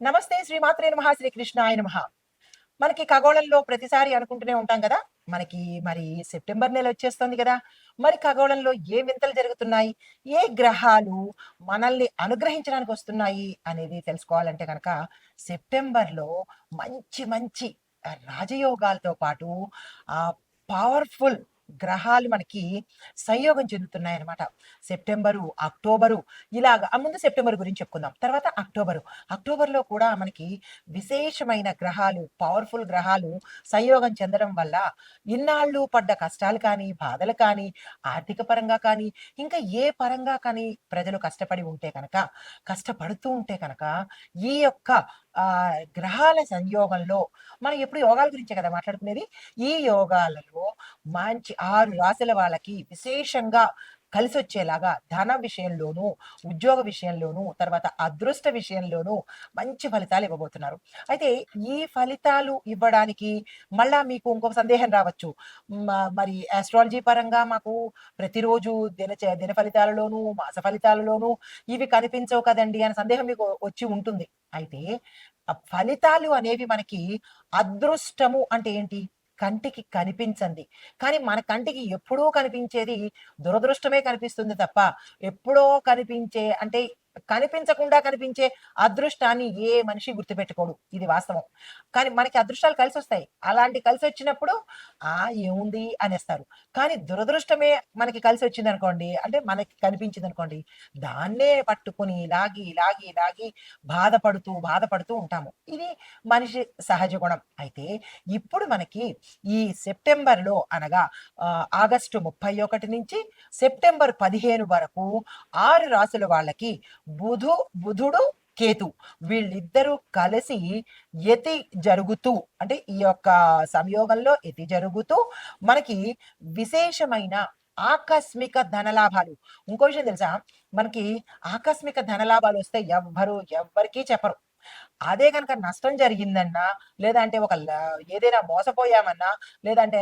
నమస్తే శ్రీమాత్రే నమః శ్రీకృష్ణాయ నమః. మనకి ఖగోళంలో ప్రతిసారి అనుకుంటూనే ఉంటాం కదా! మనకి మరి సెప్టెంబర్ నెల వచ్చేస్తుంది కదా! మరి ఖగోళంలో ఏ వింతలు జరుగుతున్నాయి? ఏ గ్రహాలు మనల్ని అనుగ్రహించడానికి వస్తున్నాయి అనేది తెలుసుకోవాలంటే గనక సెప్టెంబర్‌లో మంచి మంచి రాజయోగాలతో పాటు పవర్‌ఫుల్ గ్రహాలు మనకి సంయోగం చెందుతున్నాయన్నమాట. సెప్టెంబరు, అక్టోబరు ఇలాగ ముందు సెప్టెంబర్ గురించి చెప్పుకుందాం. తర్వాత అక్టోబరు. అక్టోబర్‌లో కూడా మనకి విశేషమైన గ్రహాలు, పవర్‌ఫుల్ గ్రహాలు సంయోగం చెందడం వల్ల ఇన్నాళ్ళు పడ్డ కష్టాలు కానీ, బాధలు కానీ, ఆర్థిక పరంగా కానీ, ఇంకా ఏ పరంగా కానీ ప్రజలు కష్టపడి ఉంటే కనుక, కష్టపడుతూ ఉంటే కనుక, ఈ యొక్క గ్రహాల సంయోగంలో మనం ఎప్పుడు యోగాల గురించే కదా మాట్లాడుకునేది. ఈ యోగాలలో మంచి 6 రాశుల వాళ్ళకి విశేషంగా కలిసొచ్చేలాగా ధన విషయంలోనూ, ఉద్యోగ విషయంలోనూ, తర్వాత అదృష్ట విషయంలోనూ మంచి ఫలితాలు ఇవ్వబోతున్నారు. అయితే ఈ ఫలితాలు ఇవ్వడానికి మళ్ళా మీకు ఇంకొక సందేహం రావచ్చు. మరి ఆస్ట్రాలజీ పరంగా మాకు ప్రతిరోజు దిన ఫలితాలలోనూ, మాస ఫలితాలలోనూ ఇవి కనిపించవు కదండీ! అనే సందేహం మీకు వచ్చి ఉంటుంది. అయితే ఫలితాలు అనేవి మనకి అదృష్టము అంటే ఏంటి? కంటికి కనిపించంది. కానీ మన కంటికి ఎప్పుడూ కనిపించేది దురదృష్టమే కనిపిస్తుంది తప్ప, ఎప్పుడో కనిపించే అంటే కనిపించకుండా కనిపించే అదృష్టాన్ని ఏ మనిషి గుర్తుపెట్టుకోడు. ఇది వాస్తవం. కానీ మనకి అదృష్టాలు కలిసొస్తాయి. అలాంటి కలిసొచ్చినప్పుడు ఏముంది అనేస్తారు. కానీ దురదృష్టమే మనకి కలిసొచ్చిందనుకోండి, అంటే మనకి కనిపించిందనుకోండి, దాన్నే పట్టుకొని లాగి, లాగి, లాగి బాధపడుతూ, బాధపడుతూ ఉంటాము. ఇది మనిషి సహజ గుణం. అయితే ఇప్పుడు మనకి ఈ సెప్టెంబర్‌లో అనగా ఆగస్టు 31 నుంచి సెప్టెంబర్ 15 వరకు 6 రాసుల వాళ్ళకి బుధుడు, కేతు వీళ్ళిద్దరూ కలిసి యతి జరుగుతూ అంటే ఈ యొక్క సంయోగంలో యతి జరుగుతూ మనకి విశేషమైన ఆకస్మిక ధనలాభాలు. ఇంకో విషయం తెలుసా? మనకి ఆకస్మిక ధనలాభాలు వస్తే ఎవ్వరికీ చెప్పరు. అదే గనక నష్టం జరిగిందన్నా, లేదంటే ఏదైనా మోసపోయామన్నా, లేదంటే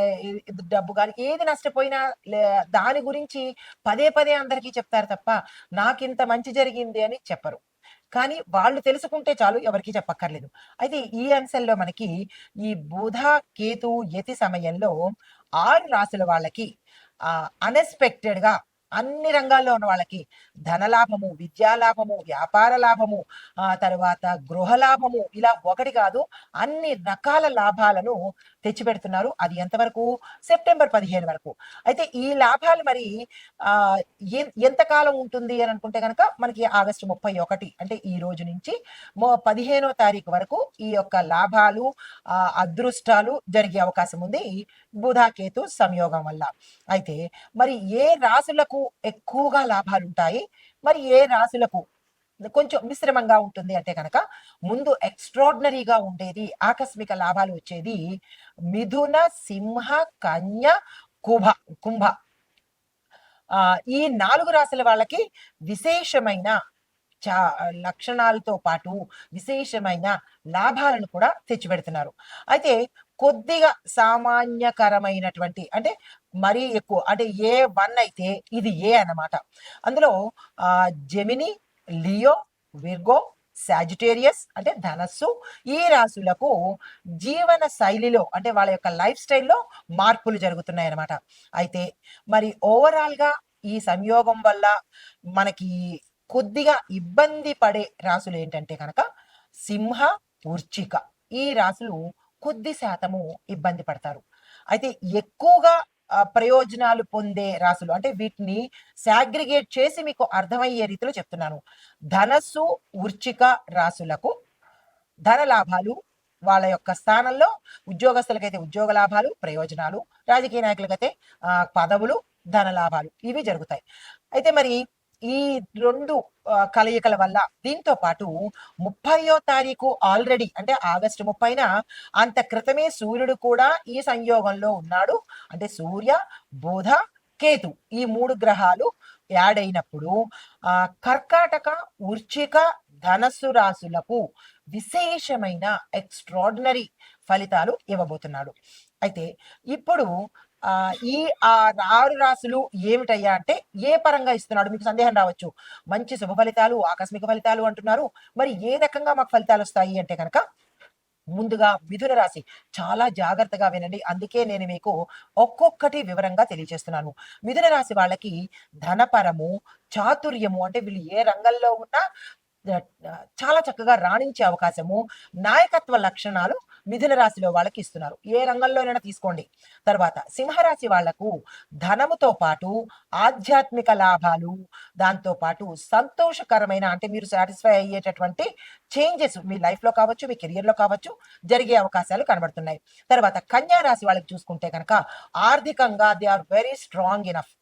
డబ్బు గాని ఏది నష్టపోయినా దాని గురించి పదే పదే అందరికీ చెప్తారు తప్ప, నాకింత మంచి జరిగింది అని చెప్పరు. కానీ వాళ్ళు తెలుసుకుంటే చాలు ఎవరికీ చెప్పక్కర్లేదు. అయితే ఈ అంశంలో మనకి ఈ బుధ, కేతు, యతి సమయంలో 6 రాసుల వాళ్ళకి అన్‌ఎక్స్‌పెక్టెడ్‌గా అన్ని రంగాల్లో ఉన్న వాళ్ళకి ధనలాభము, విద్యా లాభము, వ్యాపార లాభము, తర్వాత గృహ లాభము ఇలా ఒకటి కాదు అన్ని రకాల లాభాలను తెచ్చిపెడుతున్నారు. అది ఎంతవరకు? సెప్టెంబర్ 15 వరకు. అయితే ఈ లాభాలు మరి ఆహ్, ఎంతకాలం ఉంటుంది అని అనుకుంటే గనక మనకి ఆగస్టు 31 అంటే ఈ రోజు నుంచి 15వ తారీఖు వరకు ఈ యొక్క లాభాలు, అదృష్టాలు జరిగే అవకాశం ఉంది. బుధ, కేతు సంయోగం వల్ల. అయితే మరి ఏ రాశులకు ఎక్కువగా లాభాలుంటాయి? మరి ఏ రాశులకు కొంచెం మిశ్రమంగా ఉంటుంది అంటే గనక, ముందు ఎక్స్‌ట్రార్డినరీగా ఉండేది, ఆకస్మిక లాభాలు వచ్చేది మిథున, సింహ, కన్య, కుభ కుంభ. ఈ 4 రాశుల వాళ్ళకి విశేషమైన చా లక్షణాలతో పాటు విశేషమైన లాభాలను కూడా తెచ్చిపెడుతున్నారు. అయితే కొద్దిగా సామాన్యకరమైనటువంటి అంటే మరీ ఎక్కువ అంటే A1 అయితే ఇది A అన్నమాట. అందులో జెమిని, లియో, విర్గో, సాజిటేరియస్ అంటే ధనస్సు ఈ రాశులకు జీవన శైలిలో అంటే వాళ్ళ యొక్క లైఫ్ స్టైల్‌లో మార్పులు జరుగుతున్నాయన్నమాట. అయితే మరి ఓవరాల్‌గా ఈ సంయోగం వల్ల మనకి కొద్దిగా ఇబ్బంది పడే రాశులేంటంటే గనక సింహ, వృశ్చిక. ఈ రాశులు కొద్ది శాతము ఇబ్బంది పడతారు. అయితే ఎక్కువగా ప్రయోజనాలు పొందే రాశులు అంటే వీటిని సాగ్రిగేట్ చేసి మీకు అర్థమయ్యే రీతిలో చెప్తున్నాను. ధనస్సు, వృశ్చిక రాశులకు ధన లాభాలు వాళ్ళ యొక్క స్థానంలో ఉద్యోగస్తులకైతే ఉద్యోగ లాభాలు, ప్రయోజనాలు, రాజకీయ నాయకులకైతే పదవులు, ధన లాభాలు ఇవి జరుగుతాయి. అయితే మరి ఈ 2 కలయికల వల్ల దీంతో పాటు 30వ తారీఖు ఆల్రెడీ అంటే ఆగస్టు 30న అంత క్రితమే సూర్యుడు కూడా ఈ సంయోగంలో ఉన్నాడు. అంటే సూర్య, బుధ, కేతు ఈ 3 గ్రహాలు యాడ్ అయినప్పుడు కర్కాటక, వృశ్చిక, ధనస్సు రాశులకు విశేషమైన ఎక్స్‌ట్రార్డినరీ ఫలితాలు ఇవ్వబోతున్నాడు. అయితే ఇప్పుడు ఈ 6 రాశులు ఏమిటయ్యా అంటే ఏ పరంగా ఇస్తున్నాడు? మీకు సందేహం రావచ్చు. మంచి శుభ ఫలితాలు, ఆకస్మిక ఫలితాలు అంటున్నారు. మరి ఏ రకంగా మాకు ఫలితాలొస్తాయి అంటే గనక, ముందుగా మిథున రాశి చాలా జాగ్రత్తగా వినండి. అందుకే నేను మీకు ఒక్కొక్కటి వివరంగా తెలియజేస్తున్నాను. మిథున రాశి వాళ్ళకి ధనపరము, చాతుర్యము అంటే వీళ్ళు ఏ రంగంలో ఉన్నా చాలా చక్కగా రాణించే అవకాశము, నాయకత్వ లక్షణాలు మిథున రాశిలో వాళ్ళకి ఇస్తున్నారు. ఏ రంగంలోనైనా తీసుకోండి. తర్వాత సింహరాశి వాళ్లకు ధనముతో పాటు ఆధ్యాత్మిక లాభాలు, దాంతో పాటు సంతోషకరమైన అంటే మీరు సాటిస్ఫై అయ్యేటటువంటి చేంజెస్ మీ లైఫ్‌లో కావచ్చు, మీ కెరియర్‌లో కావచ్చు జరిగే అవకాశాలు కనబడుతున్నాయి. తర్వాత కన్యా రాశి వాళ్ళకి చూసుకుంటే కనుక ఆర్థికంగా they are very strong enough.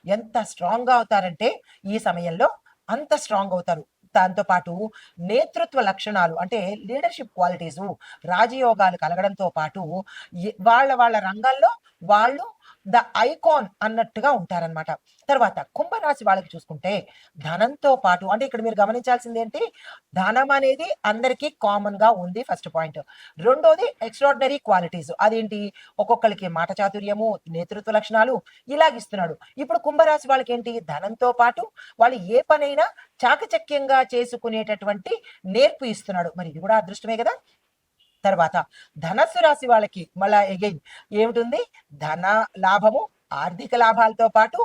ఎంత స్ట్రాంగ్‌గా అవుతారంటే ఈ సమయంలో అంత స్ట్రాంగ్ అవుతారు. దాంతో పాటు నేతృత్వ లక్షణాలు అంటే లీడర్‌షిప్ క్వాలిటీసు, రాజయోగాలు కలగడంతో పాటు వాళ్ళ వాళ్ళ రంగాల్లో వాళ్ళు ద ఐకాన్ అన్నట్టుగా ఉంటారనమాట. తర్వాత కుంభరాశి వాళ్ళకి చూసుకుంటే ధనంతో పాటు అంటే ఇక్కడ మీరు గమనించాల్సింది ఏంటి? ధనం అనేది అందరికీ కామన్‌గా ఉంది ఫస్ట్ పాయింట్. రెండోది ఎక్స్ట్రార్డినరీ క్వాలిటీస్. అదేంటి? ఒక్కొక్కళ్ళకి మాట చాతుర్యము, నేతృత్వ లక్షణాలు ఇలాగిస్తున్నాడు. ఇప్పుడు కుంభరాశి వాళ్ళకేంటి? ధనంతో పాటు వాళ్ళు ఏ పనైనా చాకచక్యంగా చేసుకునేటటువంటి నేర్పు ఇస్తున్నాడు. మరి ఇది కూడా అదృష్టమే గదా! తర్వాత ధనస్సు రాశి వాళ్ళకి మళ్ళా అగైన్ ఏమిటుంది? ధన లాభము, ఆర్థిక లాభాలతో పాటు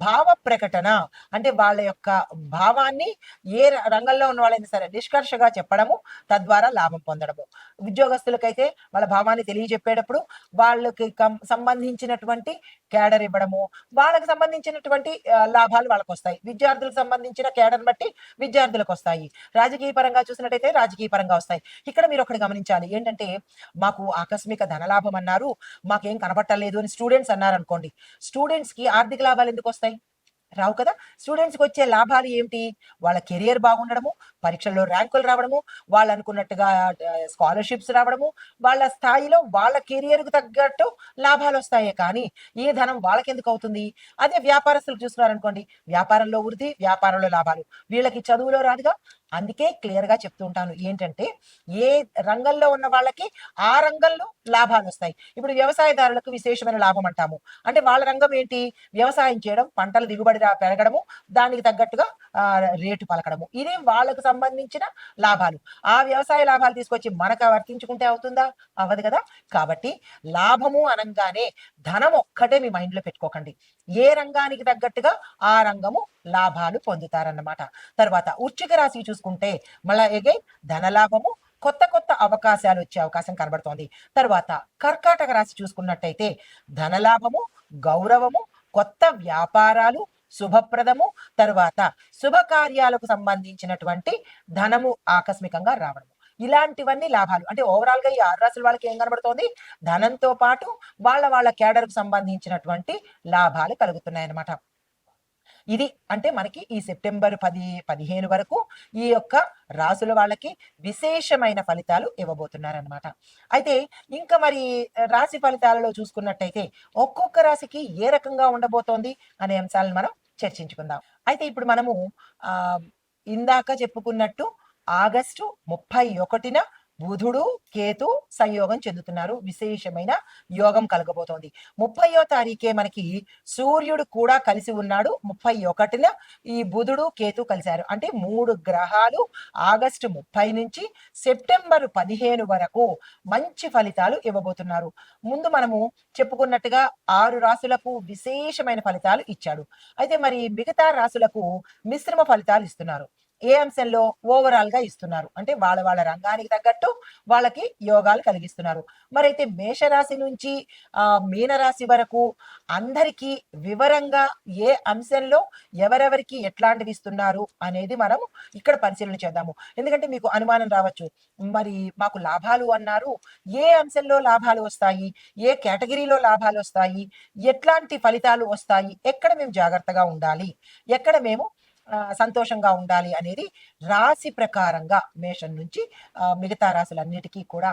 భావ ప్రకటన అంటే వాళ్ళ యొక్క భావాన్ని ఏ రంగంలో ఉన్న వాళ్ళైనా సరే నిష్కర్షగా చెప్పడము, తద్వారా లాభం పొందడము. ఉద్యోగస్తులకైతే వాళ్ళ భావాన్ని తెలియజెప్పేటప్పుడు వాళ్ళకి సంబంధించినటువంటి కేడర్ ఇవ్వడము, వాళ్ళకి సంబంధించినటువంటి లాభాలు వాళ్ళకొస్తాయి. విద్యార్థులకు సంబంధించిన కేడర్‌ని బట్టి విద్యార్థులకొస్తాయి. రాజకీయ పరంగా చూసినట్టయితే రాజకీయ పరంగా వస్తాయి. ఇక్కడ మీరొకటి గమనించాలి. ఏంటంటే మాకు ఆకస్మిక ధనలాభం అన్నారు, మాకేం కనపట్టలేదు అని స్టూడెంట్స్ అన్నారనుకోండి. స్టూడెంట్స్‌కి ఆర్థిక లాభాలు ఎందుకొస్తాయి? రావు కదా! స్టూడెంట్స్‌కి వచ్చే లాభాలు ఏమిటి? వాళ్ళ కెరియర్ బాగుండడము, పరీక్షల్లో ర్యాంకులు రావడము, వాళ్ళు అనుకున్నట్టుగా స్కాలర్‌షిప్స్ రావడము, వాళ్ళ స్థాయిలో వాళ్ళ కెరియర్‌కి తగ్గట్టు లాభాలొస్తాయే కానీ, ఈ ధనం వాళ్ళకెందుకవుతుంది? అదే వ్యాపారస్తులు చూసుకున్నారనుకోండి, వ్యాపారంలో వృద్ధి, వ్యాపారంలో లాభాలు. వీళ్ళకి చదువులో రాదుగా! అందుకే క్లియర్‌గా చెప్తూ ఉంటాను. ఏంటంటే, ఏ రంగంలో ఉన్న వాళ్ళకి ఆ రంగంలో లాభాలొస్తాయి. ఇప్పుడు వ్యవసాయదారులకు విశేషమైన లాభం అంటాము. అంటే వాళ్ళ రంగం ఏంటి? వ్యవసాయం చేయడం, పంటల దిగుబడి పెరగడము, దానికి తగ్గట్టుగా రేటు పలకడము. ఇది వాళ్ళకు సంబంధించిన లాభాలు. ఆ వ్యవసాయ లాభాలు తీసుకొచ్చి మనకు వర్తించుకుంటే అవుతుందా? అవ్వదు కదా! కాబట్టి లాభము అనంగానే ధనం ఒక్కటే మీ మైండ్‌లో పెట్టుకోకండి. ఏ రంగానికి తగ్గట్టుగా ఆ రంగము లాభాలు పొందుతారన్నమాట. తర్వాత వృశ్చిక రాశికి చూసుకుంటే మళ్ళా అగైన్ ధనలాభము, కొత్త కొత్త అవకాశాలు వచ్చే అవకాశం కనబడుతోంది. తర్వాత కర్కాటక రాశి చూసుకున్నట్టయితే ధనలాభము, గౌరవము, కొత్త వ్యాపారాలు, శుభప్రదము, తర్వాత శుభకార్యాలకు సంబంధించినటువంటి ధనము ఆకస్మికంగా రావడము. ఇలాంటివన్నీ లాభాలు. అంటే ఓవరాల్‌గా ఈ 6 రాశుల వాళ్ళకి ఏం కనబడుతోంది? ధనంతో పాటు వాళ్ళ వాళ్ళ కేడర్‌కు సంబంధించినటువంటి లాభాలు కలుగుతున్నాయన్నమాట. ఇది అంటే మనకి ఈ సెప్టెంబర్ 10, 15 వరకు ఈ యొక్క రాసుల వాళ్ళకి విశేషమైన ఫలితాలు ఇవ్వబోతున్నారనమాట. అయితే ఇంకా మరి రాశి ఫలితాలలో చూసుకున్నట్టయితే ఒక్కొక్క రాశికి ఏ రకంగా ఉండబోతోంది అనే అంశాలను మనం చర్చించుకుందాం. అయితే ఇప్పుడు మనము ఆహ్, ఇందాక చెప్పుకున్నట్టు ఆగస్టు 31న బుధుడు, కేతు సంయోగం చెందుతున్నారు. విశేషమైన యోగం కలగబోతోంది. 30వ తారీఖే మనకి సూర్యుడు కూడా కలిసి ఉన్నాడు. 31న ఈ బుధుడు, కేతు కలిశారు. అంటే 3 గ్రహాలు ఆగస్టు 30 నుంచి సెప్టెంబర్ 15 వరకు మంచి ఫలితాలు ఇవ్వబోతున్నారు. ముందు మనము చెప్పుకున్నట్టుగా 6 రాశులకు విశేషమైన ఫలితాలు ఇచ్చాడు. అయితే మరి మిగతా రాశులకు మిశ్రమ ఫలితాలు ఇస్తున్నారు. ఏ అంశంలో? ఓవరాల్‌గా ఇస్తున్నారు. అంటే వాళ్ళ వాళ్ళ రంగానికి తగ్గట్టు వాళ్ళకి యోగాలు కలిగిస్తున్నారు. మరైతే మేషరాశి నుంచి మీనరాశి వరకు అందరికీ వివరంగా ఏ అంశంలో ఎవరెవరికి ఎట్లాంటివి ఇస్తున్నారు అనేది మనం ఇక్కడ పరిశీలన చేద్దాము. ఎందుకంటే మీకు అనుమానం రావచ్చు. మరి మాకు లాభాలు అన్నారు. ఏ అంశంలో లాభాలు వస్తాయి? ఏ కేటగిరీలో లాభాలు వస్తాయి? ఎట్లాంటి ఫలితాలు వస్తాయి? ఎక్కడ మేము జాగ్రత్తగా ఉండాలి? ఎక్కడ మేము సంతోషంగా ఉండాలి అనేది రాశి ప్రకారంగా మేషం నుంచి మిగతా రాశులన్నిటికీ కూడా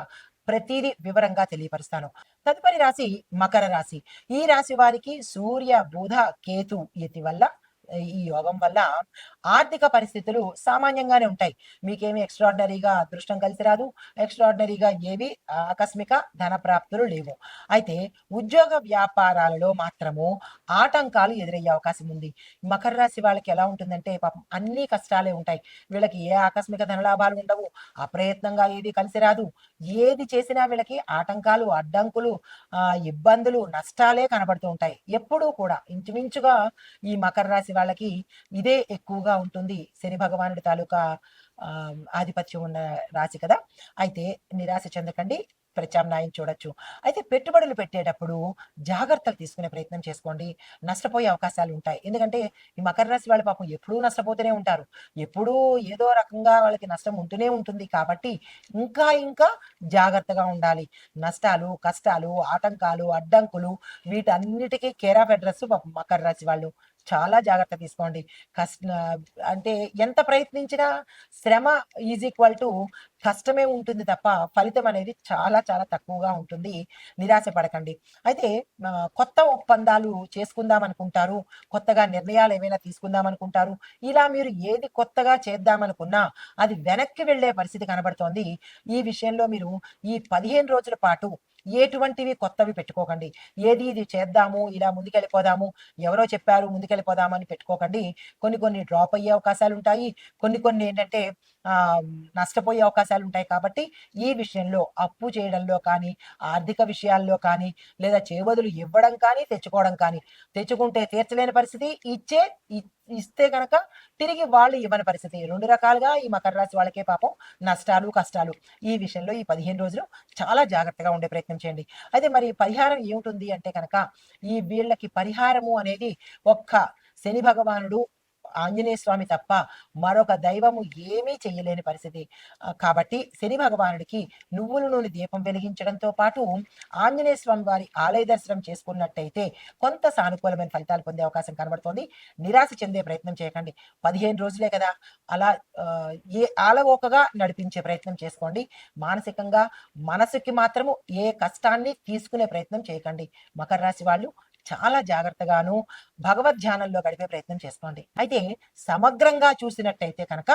ప్రతీదీ వివరంగా తెలియపరుస్తాను. తదుపరి రాశి మకర రాశి. ఈ రాశి వారికి సూర్య, బుధ, కేతు యతి వల్ల ఈ యోగం వల్ల ఆర్థిక పరిస్థితులు సామాన్యంగానే ఉంటాయి. మీకేమి ఎక్స్ట్రాడినరీగా అదృష్టం కలిసి రాదు. ఎక్స్ట్రాడినరీగా ఏవి ఆకస్మిక ధన ప్రాప్తులు లేవు. అయితే ఉద్యోగ వ్యాపారాలలో మాత్రము ఆటంకాలు ఎదురయ్యే అవకాశం ఉంది. మకర రాశి వాళ్ళకి ఎలా ఉంటుందంటే పాపం అన్ని కష్టాలే ఉంటాయి. వీళ్ళకి ఏ ఆకస్మిక ధనలాభాలు ఉండవు. అప్రయత్నంగా ఏది కలిసి రాదు. ఏది చేసినా వీళ్ళకి ఆటంకాలు, అడ్డంకులు, ఇబ్బందులు, నష్టాలే కనబడుతూ ఉంటాయి. ఎప్పుడూ కూడా ఇంచుమించుగా ఈ మకర రాశి వాళ్ళకి ఇదే ఎక్కువగా ఉంటుంది. శని భగవానుడి తాలూకా ఆధిపత్యం ఉన్న రాశి కదా! అయితే నిరాశ చెందకండి. ప్రత్యామ్నాయం చూడొచ్చు. అయితే పెట్టుబడులు పెట్టేటప్పుడు జాగ్రత్తలు తీసుకునే ప్రయత్నం చేసుకోండి. నష్టపోయే అవకాశాలు ఉంటాయి. ఎందుకంటే ఈ మకర రాశి వాళ్ళు పాపం ఎప్పుడూ నష్టపోతూనే ఉంటారు. ఎప్పుడూ ఏదో రకంగా వాళ్ళకి నష్టం ఉంటూనే ఉంటుంది. కాబట్టి ఇంకా ఇంకా జాగ్రత్తగా ఉండాలి. నష్టాలు, కష్టాలు, ఆటంకాలు, అడ్డంకులు వీటన్నిటికీ కేర్ ఆఫ్ అడ్రస్ పాపం మకర రాశి వాళ్ళు. చాలా జాగ్రత్త తీసుకోండి. కష్ట అంటే ఎంత ప్రయత్నించినా శ్రమ ఈజ్ ఈక్వల్ టు కష్టమే ఉంటుంది తప్ప ఫలితం అనేది చాలా చాలా తక్కువగా ఉంటుంది. నిరాశ పడకండి. అయితే కొత్త ఒప్పందాలు చేసుకుందాం అనుకుంటారు. కొత్తగా నిర్ణయాలు ఏమైనా తీసుకుందాం అనుకుంటారు. ఇలా మీరు ఏది కొత్తగా చేద్దామనుకున్నా అది వెనక్కి వెళ్ళే పరిస్థితి కనబడుతోంది. ఈ విషయంలో మీరు ఈ 15 రోజుల పాటు ఎటువంటివి కొత్తవి పెట్టుకోకండి. ఏది ఇది చేద్దాము, ఇలా ముందుకెళ్ళిపోదాము, ఎవరో చెప్పారు ముందుకెళ్ళిపోదాము అని పెట్టుకోకండి. కొన్ని కొన్ని డ్రాప్ అయ్యే అవకాశాలుంటాయి. కొన్ని కొన్ని ఏంటంటే నష్టపోయే అవకాశాలుంటాయి. కాబట్టి ఈ విషయంలో అప్పు చేయడంలో కానీ, ఆర్థిక విషయాల్లో కానీ, లేదా చేబదులు ఇవ్వడం కానీ, తెచ్చుకోవడం కానీ, తెచ్చుకుంటే తీర్చలేని పరిస్థితి, ఇస్తే గనక తిరిగి వాళ్ళు ఇవ్వని పరిస్థితి. 2 రకాలుగా ఈ మకర రాశి వాళ్ళకే పాపం నష్టాలు, కష్టాలు. ఈ విషయంలో ఈ 15 రోజులు చాలా జాగ్రత్తగా ఉండే ప్రయత్నం చేయండి. అయితే మరి పరిహారం ఏమిటుంది అంటే కనుక ఈ వీళ్ళకి పరిహారము అనేది ఒక్క శని భగవానుడు, ఆంజనేయ స్వామి తప్ప మరొక దైవము ఏమీ చెయ్యలేని పరిస్థితి. కాబట్టి శని భగవానుడికి నువ్వుల నూనె దీపం వెలిగించడంతో పాటు ఆంజనేయ స్వామి వారి ఆలయ దర్శనం చేసుకున్నట్టయితే కొంత సానుకూలమైన ఫలితాలు పొందే అవకాశం కనబడుతోంది. నిరాశ చెందే ప్రయత్నం చేయకండి. 15 రోజులే కదా! అలా ఆలవోకగా నడిపించే ప్రయత్నం చేసుకోండి. మానసికంగా మనసుకి మాత్రము ఏ కష్టాన్ని తీసుకునే ప్రయత్నం చేయకండి. మకర రాశి వాళ్ళు చాలా జాగ్రత్తగాను భగవద్ ధ్యానంలో గడిపే ప్రయత్నం చేసుకోండి. అయితే సమగ్రంగా చూసినట్టయితే కనుక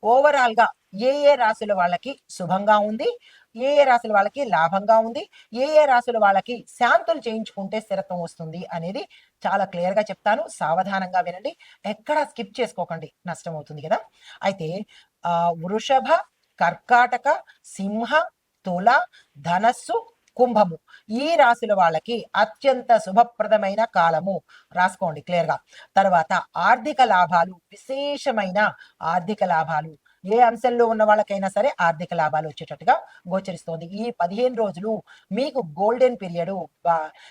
ఓవరాల్‌గా ఏ రాశుల వాళ్ళకి శుభంగా ఉంది, ఏ రాశుల వాళ్ళకి లాభంగా ఉంది, ఏ రాశుల వాళ్ళకి శాంతులు చేయించుకుంటే స్థిరత్వం వస్తుంది అనేది చాలా క్లియర్‌గా చెప్తాను. సావధానంగా వినండి. ఎక్కడా స్కిప్ చేసుకోకండి. నష్టమవుతుంది కదా! అయితే వృషభ, కర్కాటక, సింహ, తుల, ధనస్సు, కుంభము ఈ రాశుల వాళ్ళకి అత్యంత శుభప్రదమైన కాలము. రాసుకోండి క్లియర్‌గా. తర్వాత ఆర్థిక లాభాలు, విశేషమైన ఆర్థిక లాభాలు. ఏ అంశంలో ఉన్న వాళ్ళకైనా సరే ఆర్థిక లాభాలు వచ్చేటట్టుగా గోచరిస్తోంది. ఈ 15 రోజులు మీకు గోల్డెన్ పీరియడు.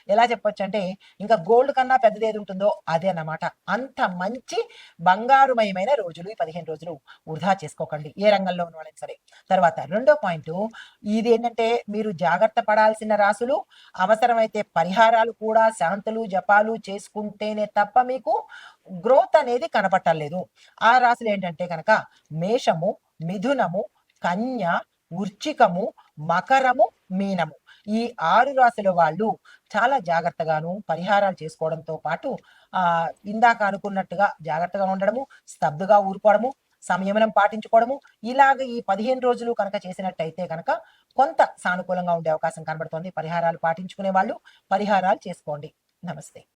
ఎలా చెప్పొచ్చంటే ఇంకా గోల్డ్ కన్నా పెద్దది ఏది ఉంటుందో అదే అన్నమాట. అంత మంచి బంగారుమయమైన రోజులు ఈ 15 రోజులు. వృధా చేసుకోకండి ఏ రంగంలో ఉన్న వాళ్ళైనా సరే. తర్వాత రెండో పాయింటు ఇదేంటంటే మీరు జాగ్రత్త పడాల్సిన రాశులు, అవసరమైతే పరిహారాలు కూడా శాంతులు, జపాలు చేసుకుంటేనే తప్ప మీకు గ్రోత్ అనేది కనపట్టలేదు. ఆ రాశులు ఏంటంటే కనుక మేషము, మిథునము, కన్య, వృశ్చికము, మకరము, మీనము. ఈ 6 రాశుల వాళ్ళు చాలా జాగ్రత్తగాను పరిహారాలు చేసుకోవడంతో పాటు ఇందాక అనుకున్నట్టుగా జాగ్రత్తగా ఉండడము, స్తబ్దుగా ఊరుకోవడము, సంయమనం పాటించుకోవడము, ఇలాగ ఈ 15 రోజులు కనుక చేసినట్టయితే కనుక కొంత సానుకూలంగా ఉండే అవకాశం కనబడుతోంది. పరిహారాలు పాటించుకునే వాళ్ళు పరిహారాలు చేసుకోండి. నమస్తే.